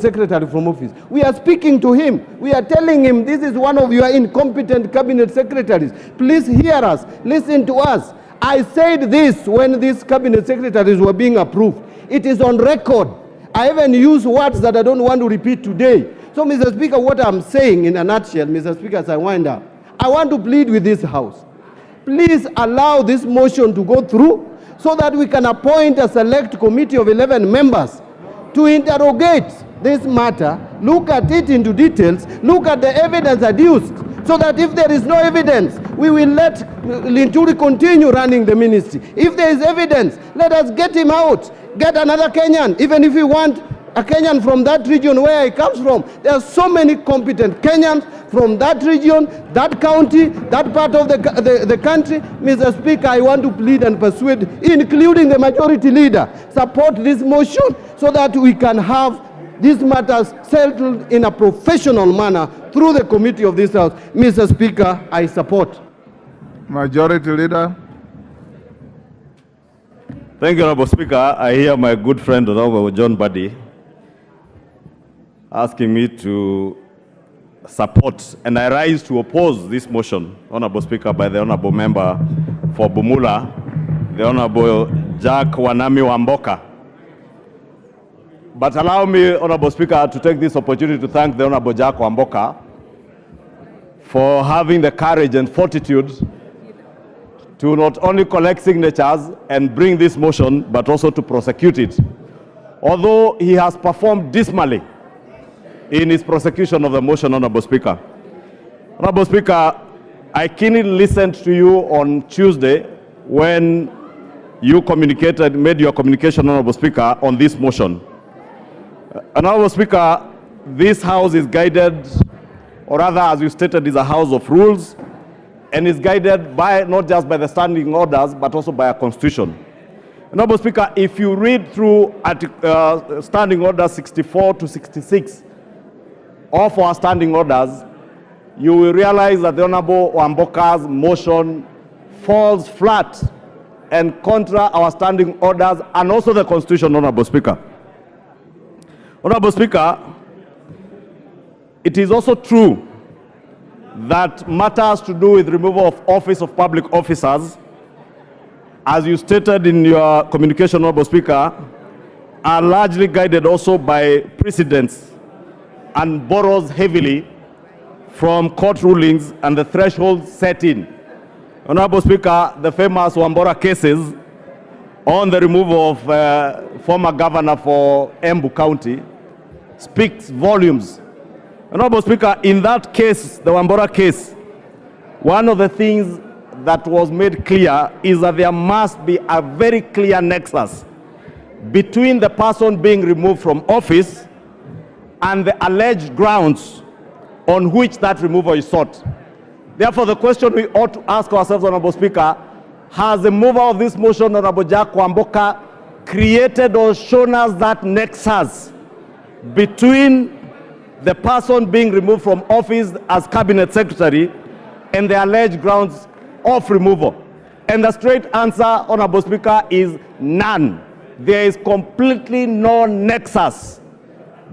secretary from office. We are speaking to him. We are telling him, this is one of your incompetent cabinet secretaries. Please hear us. Listen to us. I said this when these cabinet secretaries were being approved. It is on record. I even use words that I don't want to repeat today. So, Mr. Speaker, what I'm saying in a nutshell, Mr. Speaker, as I wind up, I want to plead with this House. Please allow this motion to go through so that we can appoint a select committee of 11 members to interrogate this matter, look at it into details, look at the evidence adduced, so that if there is no evidence, we will let Linturi continue running the ministry. If there is evidence, let us get him out, get another Kenyan, even if we want a Kenyan from that region where he comes from. There are so many competent Kenyans from that region, that county, that part of the country. Mr. Speaker, I want to plead and persuade, including the majority leader, support this motion so that we can have these matters settled in a professional manner through the committee of this House. Mr. Speaker, I support. Majority Leader. Thank you, Honorable Speaker. I hear my good friend, Honorable John Buddy, asking me to support, and I rise to oppose this motion, Honorable Speaker, by the Honorable Member for Bumula, the Honorable Jack Wanami Wamboka. But allow me, Honorable Speaker, to take this opportunity to thank the Honorable Jack Wamboka for having the courage and fortitude to not only collect signatures and bring this motion, but also to prosecute it. Although he has performed dismally in his prosecution of the motion, Honorable Speaker. Honorable Speaker, I keenly listened to you on Tuesday when you made your communication, Honorable Speaker, on this motion. Honorable Speaker, this House is guided, or rather, as you stated, is a house of rules, and is guided by not just by the standing orders, but also by a constitution. Honorable Speaker, if you read through standing orders 64 to 66 of our standing orders, you will realize that the Honorable Wamboka's motion falls flat and contra our standing orders and also the Constitution, Honorable Speaker. Honorable Speaker, it is also true that matters to do with removal of office of public officers, as you stated in your communication, Honorable Speaker, are largely guided also by precedents and borrows heavily from court rulings and the threshold set in. Honorable Speaker, the famous Wambora cases on the removal of former governor for Embu County speaks volumes. Honorable Speaker, in that case, the Wambora case, one of the things that was made clear is that there must be a very clear nexus between the person being removed from office and the alleged grounds on which that removal is sought. Therefore, the question we ought to ask ourselves, Honorable Speaker, has the mover of this motion, Honorable Jack Wamboka, created or shown us that nexus between the person being removed from office as cabinet secretary and the alleged grounds of removal? And the straight answer, Honorable Speaker, is none. There is completely no nexus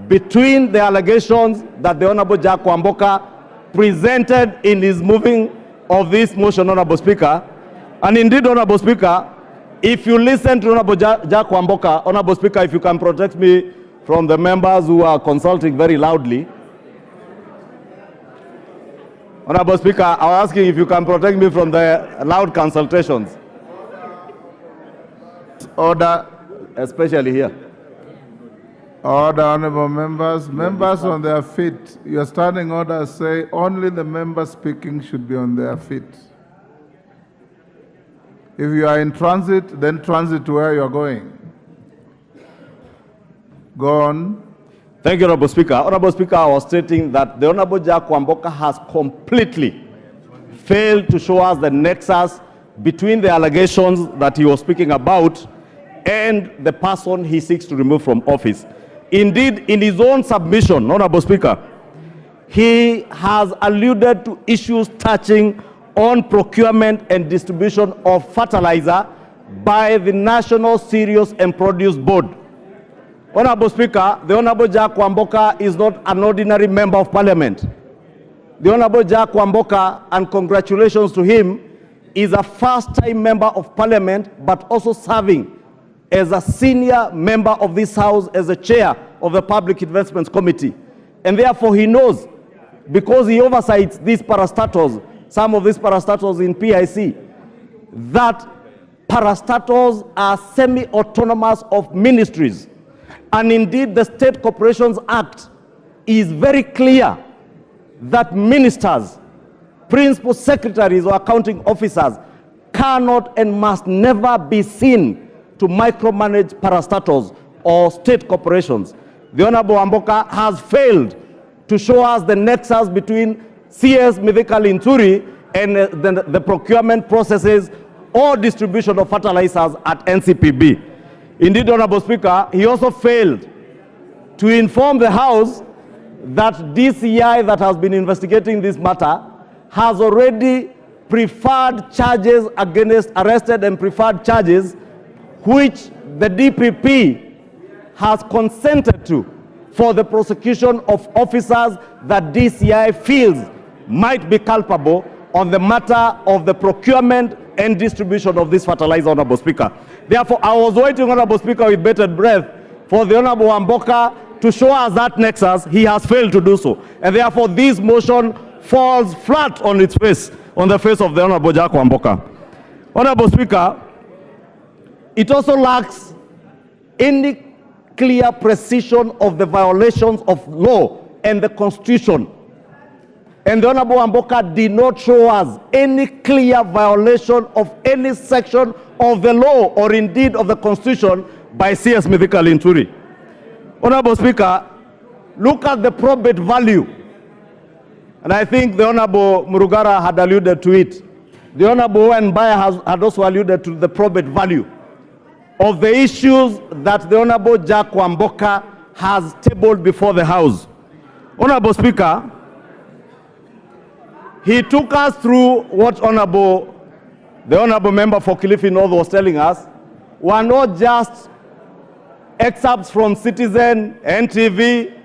between the allegations that the Honorable Jack Wamboka presented in his moving of this motion, Honorable Speaker. And indeed, Honorable Speaker, if you listen to Honorable Jack Wamboka, Honorable Speaker, if you can protect me from the members who are consulting very loudly. Honorable Speaker, I'm asking if you can protect me from the loud consultations. Order. Especially here. Order, honorable members. Members on their feet. Your standing orders say only the members speaking should be on their feet. If you are in transit, then transit to where you are going. Go on. Thank you, Honorable Speaker. Honorable Speaker, I was stating that the Honorable Jack Wamboka has completely failed to show us the nexus between the allegations that he was speaking about and the person he seeks to remove from office. Indeed, in his own submission, Honorable Speaker, he has alluded to issues touching on procurement and distribution of fertilizer by the National Cereals and Produce Board. Honorable Speaker, the Honorable Jack Wamboka is not an ordinary member of parliament. The Honorable Jack Wamboka, and congratulations to him, is a first-time member of parliament, but also serving as a senior member of this house as the chair of the Public Investments Committee. And therefore he knows, because he oversees these parastatals, some of these parastatals in PIC, that parastatals are semi-autonomous of ministries. And indeed, the State Corporations Act is very clear that ministers, principal secretaries or accounting officers cannot and must never be seen to micromanage parastatals or state corporations. The Honorable Wamboka has failed to show us the nexus between CS Mithika Linturi and the procurement processes or distribution of fertilizers at NCPB. Indeed, Honorable Speaker, he also failed to inform the House that DCI that has been investigating this matter has already preferred charges against arrested and preferred charges which the DPP has consented to for the prosecution of officers that DCI feels might be culpable on the matter of the procurement and distribution of this fertilizer, Honorable Speaker. Therefore, I was waiting, Honorable Speaker, with bated breath for the Honorable Wamboka to show us that nexus. He has failed to do so. And therefore, this motion falls flat on its face, on the face of the Honorable Jack Wamboka. Honorable Speaker, it also lacks any clear precision of the violations of law and the Constitution. And the Honorable Wamboka did not show us any clear violation of any section of the law or indeed of the Constitution by CS Mithika Linturi. Honorable Speaker, look at the probate value. And I think the Honorable Murugara had alluded to it. The Honorable Mbaya had also alluded to the probate value of the issues that the Honorable Jack Wamboka has tabled before the House. Honorable Speaker, he took us through what the Honorable Member for Kilifi North was telling us were not just excerpts from Citizen, NTV,